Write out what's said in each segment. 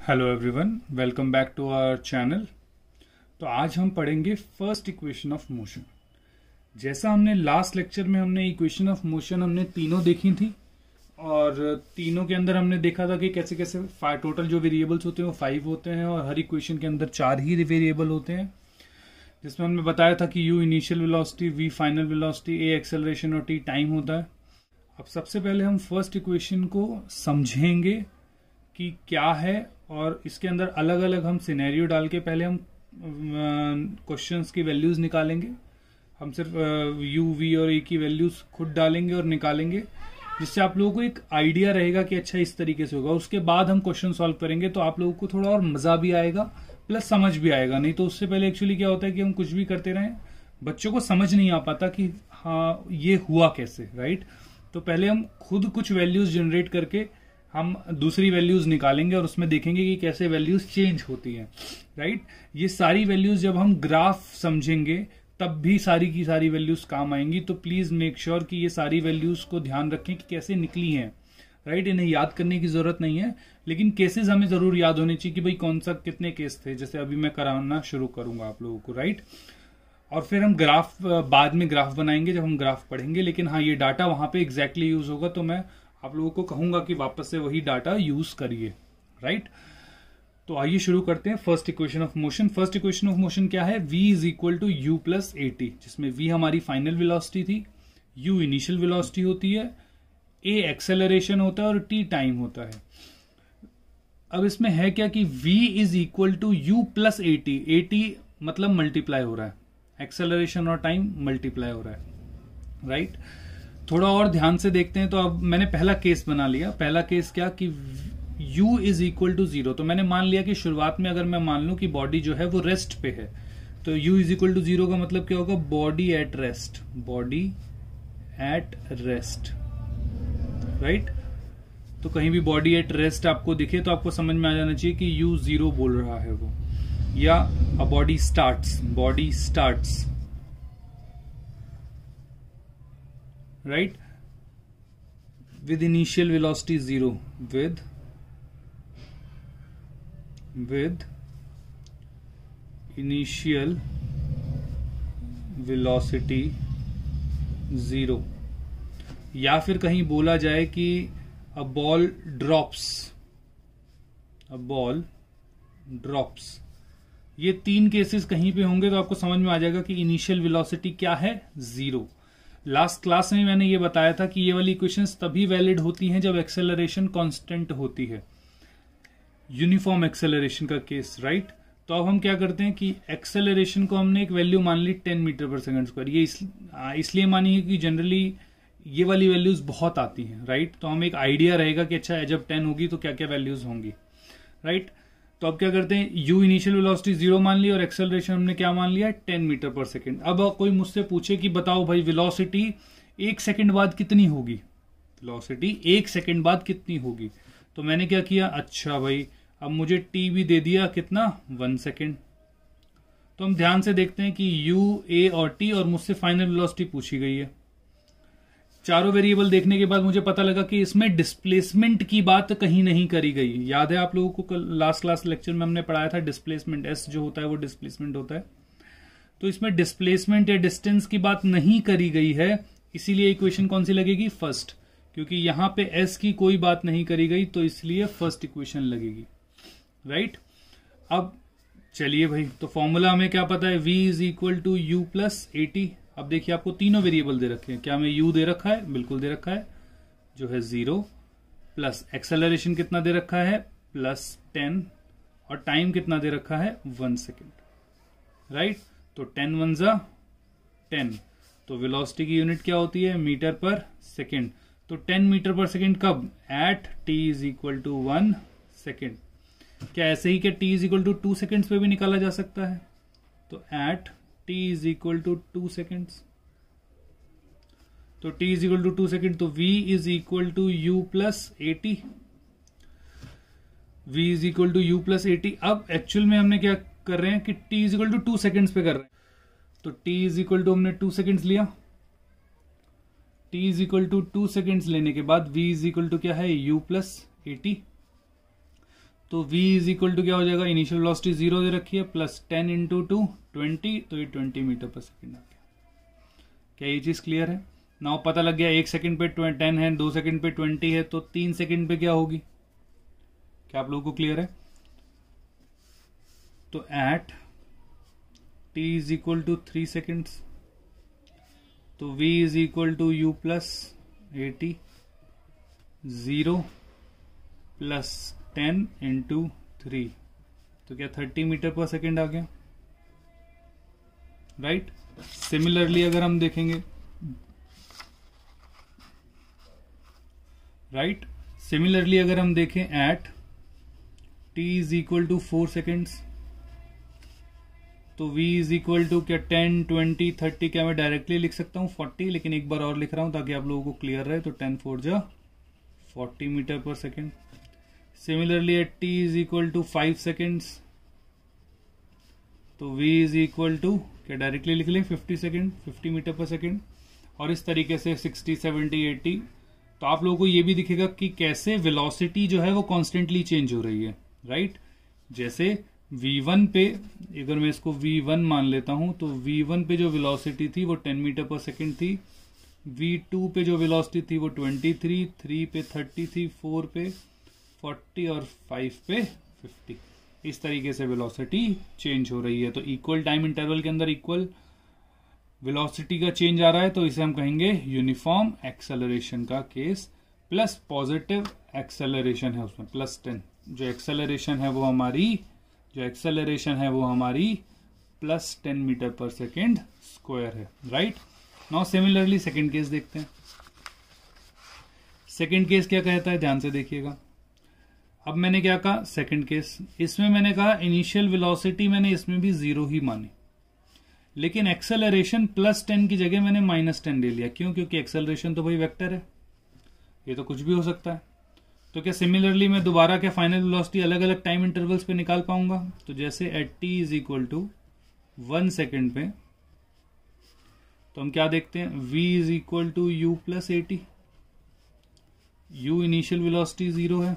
Hello everyone, welcome back to our channel. तो आज हम पढ़ेंगे फर्स्ट इक्वेशन ऑफ मोशन। जैसा हमने लास्ट लेक्चर में हमने इक्वेशन ऑफ मोशन हमने तीनों देखी थी और तीनों के अंदर हमने देखा था कि कैसे कैसे टोटल जो वेरिएबल्स होते हैं वो 5 होते हैं और हर इक्वेशन के अंदर 4 ही वेरिएबल होते हैं, जिसमें हमने बताया था कि u initial velocity, v final velocity, a acceleration और t टाइम होता है। अब सबसे पहले हम फर्स्ट इक्वेशन को समझेंगे कि क्या है और इसके अंदर अलग अलग हम सिनेरियो डाल के पहले हम क्वेश्चंस की वैल्यूज निकालेंगे। हम सिर्फ u, v और a की वैल्यूज खुद डालेंगे और निकालेंगे, जिससे आप लोगों को एक आइडिया रहेगा कि अच्छा इस तरीके से होगा। उसके बाद हम क्वेश्चन सॉल्व करेंगे तो आप लोगों को थोड़ा और मजा भी आएगा प्लस समझ भी आएगा। नहीं तो उससे पहले एक्चुअली क्या होता है कि हम कुछ भी करते रहें, बच्चों को समझ नहीं आ पाता कि हाँ ये हुआ कैसे, राइट। तो पहले हम खुद कुछ वैल्यूज जनरेट करके हम दूसरी वैल्यूज निकालेंगे और उसमें देखेंगे कि कैसे वैल्यूज चेंज होती हैं, राइट। ये सारी वैल्यूज जब हम ग्राफ समझेंगे तब भी सारी की सारी वैल्यूज काम आएंगी। तो प्लीज मेक श्योर कि ये सारी वैल्यूज को ध्यान रखें कि कैसे निकली हैं, राइट। इन्हें याद करने की जरूरत नहीं है, लेकिन केसेस हमें जरूर याद होने चाहिए कि भाई कौन सा कितने केस थे। जैसे अभी मैं कराना शुरू करूंगा आप लोगों को, राइट। और फिर हम ग्राफ बाद में ग्राफ बनाएंगे जब हम ग्राफ पढ़ेंगे, लेकिन हाँ ये डाटा वहां पे एग्जैक्टली यूज होगा तो मैं आप लोगों को कहूंगा कि वापस से वही डाटा यूज करिए, राइट। तो आइए शुरू करते हैं first equation of motion. First equation of motion क्या है? v is equal to U plus A T, जिसमें v हमारी फाइनल वेलोसिटी थी, u इनिशियल वेलोसिटी होती है, a एक्सेलरेशन होता है और t टाइम होता है। अब इसमें है क्या कि v is equal to U plus A T, A T मतलब मल्टीप्लाई हो रहा है, एक्सेलरेशन और टाइम मल्टीप्लाई हो रहा है, राइट। थोड़ा और ध्यान से देखते हैं। तो अब मैंने पहला केस बना लिया। पहला केस क्या कि u इज इक्वल टू 0। तो मैंने मान लिया कि शुरुआत में अगर मैं मान लूं कि बॉडी जो है वो रेस्ट पे है, तो u इज इक्वल टू 0 का मतलब क्या होगा? Body at rest, body at rest, right. तो कहीं भी बॉडी एट रेस्ट आपको दिखे तो आपको समझ में आ जाना चाहिए कि u 0 बोल रहा है वो, या a body starts, body starts, right, with initial velocity 0, with initial velocity 0। या फिर कहीं बोला जाए कि a ball drops, a ball drops। ये तीन केसेस कहीं पे होंगे तो आपको समझ में आ जाएगा कि इनिशियल वेलोसिटी क्या है? 0। लास्ट क्लास में मैंने ये बताया था कि ये वाली इक्वेशंस तभी वैलिड होती हैं जब एक्सेलरेशन कांस्टेंट होती है, यूनिफॉर्म एक्सेलरेशन का केस, राइट। तो अब हम क्या करते हैं कि एक्सेलरेशन को हमने एक वैल्यू मान ली 10 मीटर पर सेकंड स्क्वायर। ये इसलिए मानी है कि जनरली ये वाली वैल्यूज बहुत आती हैं, राइट। तो हम एक आइडिया रहेगा कि अच्छा जब 10 होगी तो क्या क्या वैल्यूज होंगी, राइट। तो अब क्या करते हैं, u इनिशियल वेलोसिटी 0 मान ली और एक्सेलरेशन हमने क्या मान लिया? 10 मीटर पर सेकंड। अब कोई मुझसे पूछे कि बताओ भाई वेलोसिटी 1 सेकंड बाद कितनी होगी, वेलोसिटी 1 सेकंड बाद कितनी होगी? तो मैंने क्या किया, अच्छा भाई अब मुझे t भी दे दिया, कितना? 1 सेकंड। तो हम ध्यान से देखते हैं कि u, a और t, और मुझसे फाइनल वेलोसिटी पूछी गई है। चारों वेरिएबल देखने के बाद मुझे पता लगा कि इसमें डिस्प्लेसमेंट की बात कहीं नहीं करी गई। याद है आप लोगों को लास्ट क्लास लेक्चर में हमने पढ़ाया था डिस्प्लेसमेंट, एस जो होता है वो डिस्प्लेसमेंट होता है। तो इसमें डिस्प्लेसमेंट या डिस्टेंस की बात नहीं करी गई है, इसीलिए इक्वेशन कौन सी लगेगी? फर्स्ट, क्योंकि यहां पे एस की कोई बात नहीं करी गई तो इसलिए फर्स्ट इक्वेशन लगेगी, राइट। अब चलिए भाई, तो फॉर्मूला हमें क्या पता है? v is equal to U plus A T. अब देखिए आपको तीनों वेरिएबल दे रखे हैं। क्या हमें u दे रखा है? बिल्कुल दे रखा है, जो है 0, प्लस एक्सेलरेशन कितना दे रखा है? प्लस 10, और टाइम कितना दे रखा है? 1 सेकेंड, राइट। तो 10 1 जा 10। तो वेलोसिटी की यूनिट क्या होती है? Metre per second. तो 10 मीटर पर सेकेंड कब? At t is equal to 1 second. क्या ऐसे ही क्या t is equal to 2 seconds पे भी निकाला जा सकता है? तो at t is equal to 2 seconds. तो t is equal to 2 second, तो v is equal to u plus A T, v is equal to u plus A T. अब एक्चुअल में हमने क्या कर रहे हैं कि t is equal to 2 seconds पे कर रहे हैं। तो t इज इक्वल टू हमने 2 सेकेंड्स लिया, t is equal to 2 seconds लेने के बाद v इज इक्वल टू क्या है? u plus A T. तो v इज इक्वल टू क्या हो जाएगा, इनिशियल वेलोसिटी 0 दे रखी है, प्लस 10 इंटू 2 20, तो ये 20 मीटर पर सेकेंड आ गया। क्या ये चीज क्लियर है? नाउ पता लग गया 1 सेकंड पे 10 है, 2 सेकंड पे 20 है, तो 3 सेकंड पे क्या होगी? क्या आप लोगों को क्लियर है? तो at t is equal to 3 seconds, तो v is equal to u plus 80, 0 plus 10 into 3, तो क्या 30 मीटर पर सेकेंड आ गया, राइट? सिमिलरली अगर हम देखेंगे, राइट, सिमिलरली अगर हम देखें at t is equal to 4 seconds, तो v इज इक्वल टू क्या 10 20 30, क्या मैं डायरेक्टली लिख सकता हूं 40, लेकिन एक बार और लिख रहा हूं ताकि आप लोगों को क्लियर रहे। तो 10 4 जा 40 metre per second. Similarly at t is equal to 5 seconds, तो v इज इक्वल टू क्या डायरेक्टली लिख लें 50 सेकेंड, 50 मीटर पर सेकेंड। और इस तरीके से 60 70 80। तो आप लोगों को ये भी दिखेगा कि कैसे वेलोसिटी जो है वो कॉन्स्टेंटली चेंज हो रही है, राइट? जैसे v1 पे, अगर मैं इसको v1 मान लेता हूं, तो v1 पे जो वेलोसिटी थी वो 10 मीटर पर सेकेंड थी, v2 पे जो वेलोसिटी थी वो 23, 3 पे 30 थी, 4 पे 40 और 5 पे 50। इस तरीके से वेलोसिटी चेंज हो रही है। तो इक्वल टाइम इंटरवल के अंदर इक्वल वेलोसिटी का चेंज आ रहा है, तो इसे हम कहेंगे यूनिफॉर्म एक्सेलरेशन का केस। प्लस पॉजिटिव एक्सेलरेशन है उसमें प्लस 10, जो एक्सेलरेशन है वो हमारी plus 10 metre per second square है, right? Now similarly second case देखते हैं। सेकेंड केस क्या कहता है, ध्यान से देखिएगा। अब मैंने क्या कहा, सेकेंड केस, इसमें मैंने कहा इनिशियल वेलोसिटी मैंने इसमें भी 0 ही मानी, लेकिन एक्सेलरेशन प्लस 10 की जगह मैंने माइनस 10 ले लिया। क्यों? क्योंकि एक्सेलरेशन तो भाई वेक्टर है, ये तो कुछ भी हो सकता है। तो क्या सिमिलरली मैं दोबारा क्या फाइनल वेलोसिटी अलग अलग टाइम इंटरवल्स पे निकाल पाऊंगा? तो जैसे at t is equal to 1 second पे, तो हम क्या देखते हैं, v is equal to u plus 80, u initial velocity 0 है,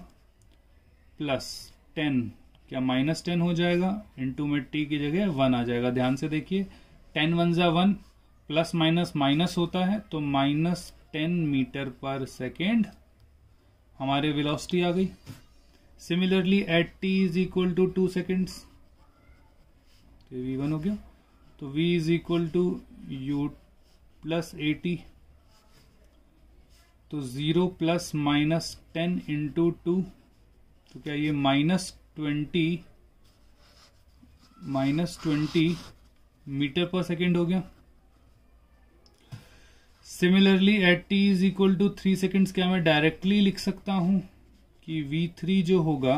प्लस 10 क्या माइनस 10 हो जाएगा, इनटू में t की जगह 1 आ जाएगा। ध्यान से देखिए, 10 1 जा 1, प्लस माइनस माइनस होता है, तो माइनस 10 मीटर पर सेकेंड हमारे वेलोसिटी आ गई। Similarly at t is equal to 2 seconds, तो v1 हो गया, तो v is equal to u plus 80, तो 0 प्लस माइनस 10 इंटू 2, तो क्या ये माइनस 20 मीटर पर सेकेंड हो गया। Similarly at t is equal to 3 seconds, क्या मैं डायरेक्टली लिख सकता हूं कि v3 जो होगा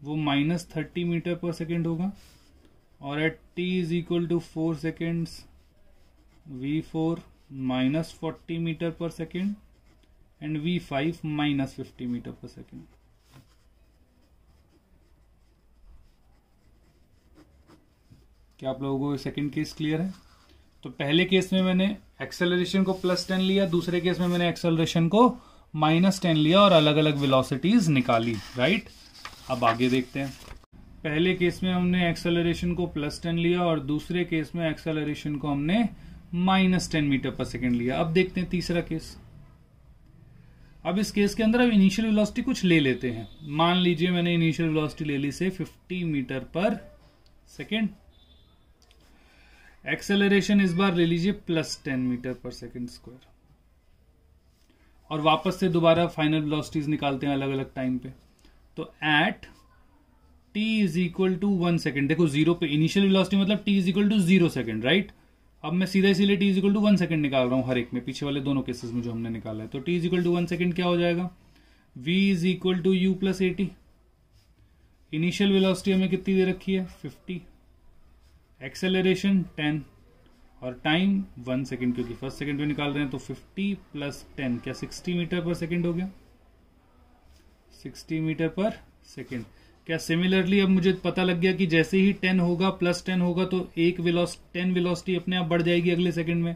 वो माइनस 30 मीटर पर सेकेंड होगा, और at t is equal to 4 seconds v4 minus 40 metre per second and v5 minus 50 metre per second. क्या आप लोगों को सेकेंड केस क्लियर है? तो पहले केस में मैंने एक्सेलरेशन को प्लस 10 लिया, दूसरे केस में मैंने एक्सेलरेशन को माइनस 10 लिया और अलग अलग वेलोसिटीज निकाली, राइट? अब आगे देखते हैं। पहले केस में हमने एक्सेलरेशन को प्लस 10 लिया और दूसरे केस में एक्सेलरेशन को हमने माइनस 10 मीटर पर सेकेंड लिया। अब देखते हैं तीसरा केस। अब इस केस के अंदर अब इनिशियल वेलोसिटी कुछ ले लेते हैं। मान लीजिए मैंने इनिशियल वेलोसिटी ले ली से 50 मीटर पर सेकेंड, एक्सेलरेशन इस बार ले लीजिए plus 10 metre per second square, और वापस से दोबारा फाइनल वेलोसिटीज निकालते हैं अलग अलग टाइम पे। तो at t is equal to 1 second, देखो 0 पे इनिशियल वेलोसिटी मतलब t is equal to 0 second, right? अब मैं सीधा इसीलिए t is equal to 1 second निकाल रहा हूं हर एक में, पीछे वाले दोनों केसेस में जो हमने निकाला है। तो t is equal to 1 second क्या हो जाएगा, v is equal to u plus 80। Initial velocity हमें कितनी दे रखी है 50, एक्सेलरेशन 10 और टाइम 1 सेकेंड, क्योंकि फर्स्ट सेकेंड पे निकाल रहे हैं। तो 50 प्लस 10 क्या 60 मीटर पर सेकेंड हो गया, 60 मीटर पर सेकेंड। क्या सिमिलरली अब मुझे पता लग गया कि जैसे ही 10 होगा प्लस 10 होगा तो एक 10 वेलोसिटी अपने आप बढ़ जाएगी अगले सेकेंड में।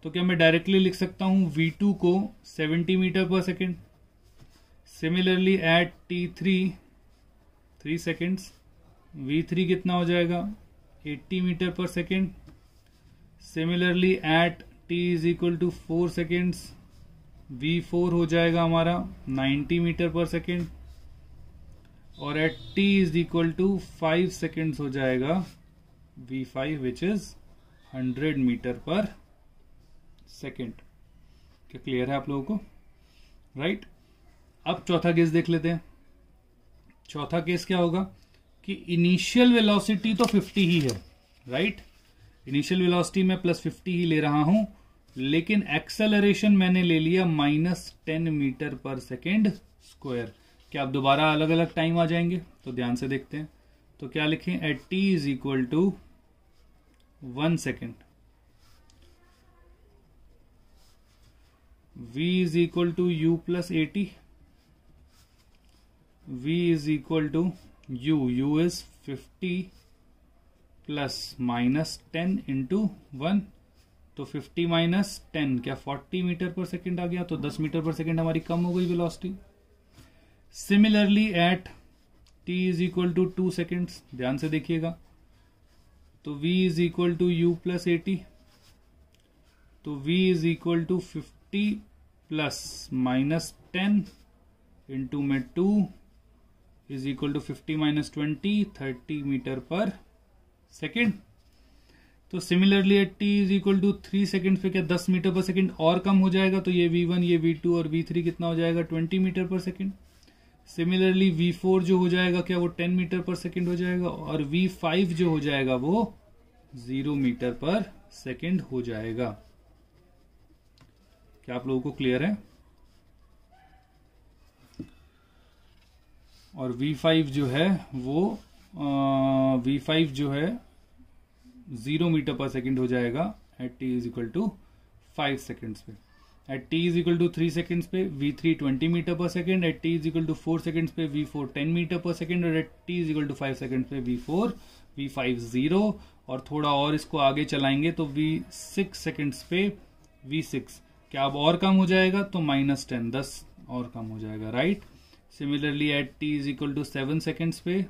तो क्या मैं डायरेक्टली लिख सकता हूं v2 को 70 metre per second. Similarly eight t3 3 seconds. v3 कितना हो जाएगा 80 metre per second. Similarly at t is equal to 4 seconds v4 हो जाएगा हमारा 90 मीटर पर सेकेंड, और at t is equal to 5 seconds हो जाएगा v5 which is 100 metre per second. क्या क्लियर है आप लोगों को? राइट। अब चौथा केस देख लेते हैं। चौथा केस क्या होगा कि इनिशियल वेलोसिटी तो 50 ही है, राइट। इनिशियल वेलोसिटी में +50 ही ले रहा हूं, लेकिन एक्सेलरेशन मैंने ले लिया -10 मीटर पर सेकेंड स्क्वायर। क्या आप दोबारा अलग अलग टाइम आ जाएंगे? तो ध्यान से देखते हैं। तो क्या लिखें? At t is equal to 1 second, v is equal to u plus 80, v is equal to u is 50 plus -10 into 1, तो 50 माइनस 10 क्या 40 मीटर पर सेकेंड आ गया। तो 10 मीटर पर सेकेंड हमारी कम हो गई velocity. Similarly at t is equal to 2 seconds, ध्यान से देखिएगा, तो v is equal to u plus 80, तो v is equal to 50 plus -10 into में 2 is equal to 50 minus 20 30 metre per second. तो similarly at t is equal to 3 second पे क्या 10 metre per second और कम हो जाएगा, तो ये v1 ये v2 और v3 कितना हो जाएगा 20 metre per second. Similarly v4 जो हो जाएगा क्या वो 10 मीटर पर सेकेंड हो जाएगा, और v5 जो हो जाएगा वो 0 मीटर पर सेकेंड हो जाएगा। क्या आप लोगों को क्लियर है? और v5 जो है वो v5 जो है 0 मीटर पर सेकेंड हो जाएगा at t is equal to 5 seconds पे। At t is equal to 3 seconds पे v3 20 metre per second, at t is equal to 4 seconds पे v4 10 मीटर पर सेकेंड, और at t is equal to 5 second पे v5 0, और थोड़ा और इसको आगे चलाएंगे तो v6 सेकेंड्स पे v6 क्या अब और कम हो जाएगा, तो -10 10 और कम हो जाएगा, right. Similarly at t is equal to 7 seconds पे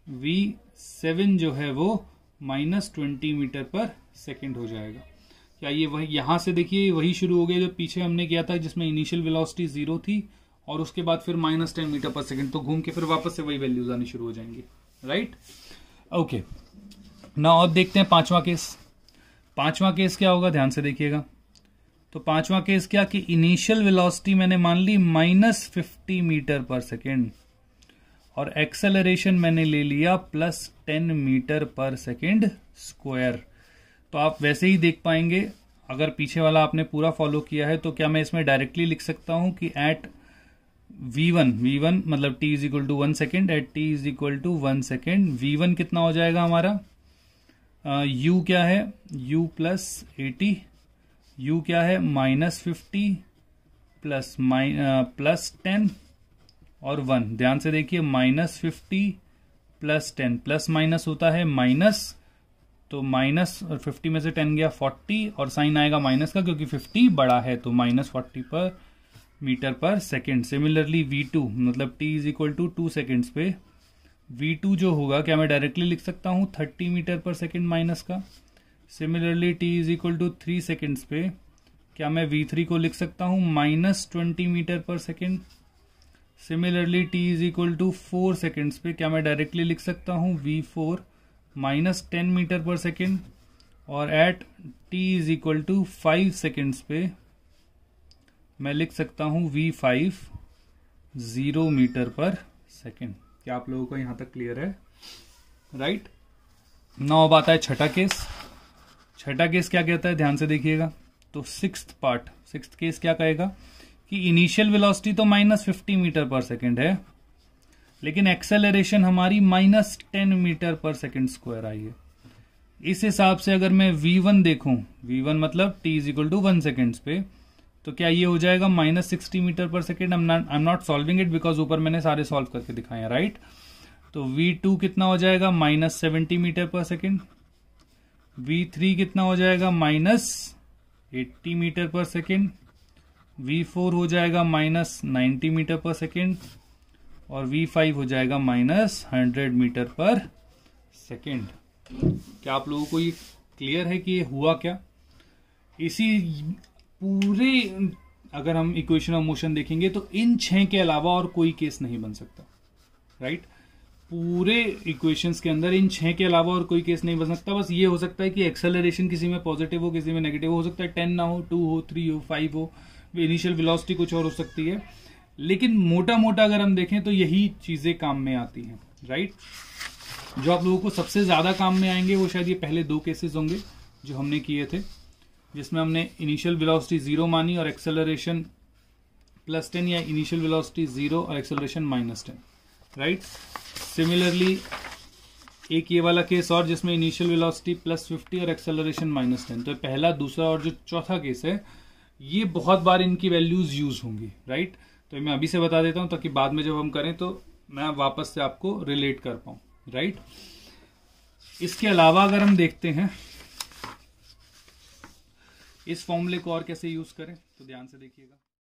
v7 जो है वो -20 मीटर पर सेकेंड हो जाएगा। क्या ये वही, यहां से देखिए वही शुरू हो गया जो पीछे हमने किया था, जिसमें इनिशियल वेलोसिटी 0 थी और उसके बाद फिर -10 मीटर पर सेकेंड, तो घूम के फिर वापस से वही वैल्यूज आनी शुरू हो जाएंगी, राइट। ओके, नाउ अब देखते हैं पांचवा केस। पांचवा केस क्या होगा, ध्यान से देखिएगा। तो पांचवा केस क्या कि इनिशियल वेलोसिटी मैंने मान ली -50 मीटर पर सेकेंड, और एक्सेलरेशन मैंने ले लिया +10 मीटर पर सेकेंड स्क्वायर। तो आप वैसे ही देख पाएंगे, अगर पीछे वाला आपने पूरा फॉलो किया है तो क्या मैं इसमें डायरेक्टली लिख सकता हूं कि एट v1 मतलब t is equal to 1 second, at t is equal to 1 second v1 कितना हो जाएगा हमारा, u क्या है u प्लस 80, u क्या है -50 प्लस 10 और 1। ध्यान से देखिए -50 प्लस 10, प्लस माइनस होता है माइनस, तो माइनस और 50 में से 10 गया 40, और साइन आएगा माइनस का क्योंकि 50 बड़ा है, तो -40 पर metre per second. Similarly v2 मतलब t is equal to 2 seconds पे v2 जो होगा क्या मैं डायरेक्टली लिख सकता हूं 30 मीटर पर सेकेंड माइनस का। Similarly t is equal to 3 seconds पे क्या मैं v3 को लिख सकता हूं -20 metre per second. Similarly t is equal to 4 seconds पे क्या मैं डायरेक्टली लिख सकता हूं v4 -10 मीटर पर सेकेंड, और at t is equal to 5 seconds पे मैं लिख सकता हूं v5 0 मीटर पर सेकेंड। क्या आप लोगों को यहां तक क्लियर है, राइट। नाउ अब आता है छठा केस। छठा केस क्या कहता है, ध्यान से देखिएगा। तो सिक्स्थ केस क्या कहेगा कि इनिशियल वेलोसिटी तो -50 मीटर पर सेकेंड है, लेकिन एक्सेलरेशन हमारी -10 मीटर पर सेकेंड स्क्वायर आई है। इस हिसाब से अगर मैं v1 देखूं, v1 मतलब t is equal to 1 seconds पे, तो क्या ये हो जाएगा -60 metre per second. I am not solving it because ऊपर मैंने सारे सॉल्व करके दिखाए हैं, राइट। तो v2 कितना हो जाएगा -70 मीटर पर सेकेंड, v3 कितना हो जाएगा -80 मीटर पर सेकेंड, v4 हो जाएगा -90 मीटर पर सेकेंड, और V5 हो जाएगा -100 मीटर पर सेकेंड। क्या आप लोगों को ये क्लियर है कि ये हुआ क्या? इसी पूरे अगर हम इक्वेशन ऑफ मोशन देखेंगे तो इन 6 के अलावा और कोई केस नहीं बन सकता, राइट? पूरे इक्वेशंस के अंदर इन 6 के अलावा और कोई केस नहीं बन सकता। बस ये हो सकता है कि एक्सेलरेशन किसी में पॉजिटिव हो, किसी में नेगेटिव हो सकता है, 10 ना हो, 2 हो, 3 हो, 5 हो, इनिशियल वेलोसिटी कुछ और हो सकती है। लेकिन मोटा मोटा अगर हम देखें तो यही चीजें काम में आती हैं, राइट? जो आप लोगों को सबसे ज्यादा काम में आएंगे वो शायद ये पहले 2 केसेस होंगे जो हमने किए थे, जिसमें हमने इनिशियल वेलोसिटी 0 मानी और एक्सेलरेशन +10, या इनिशियल वेलोसिटी 0 और एक्सेलरेशन -10, राइट? सिमिलरली एक ये वाला केस और जिसमें इनिशियल वेलोसिटी +50 और एक्सेलरेशन -10। तो पहला, दूसरा और जो चौथा केस है, ये बहुत बार इनकी वैल्यूज यूज होंगी, राइट? तो मैं अभी से बता देता हूं ताकि बाद में जब हम करें तो मैं वापस से आपको रिलेट कर पाऊं, राइट? इसके अलावा अगर हम देखते हैं इस फॉर्मूले को और कैसे यूज करें, तो ध्यान से देखिएगा।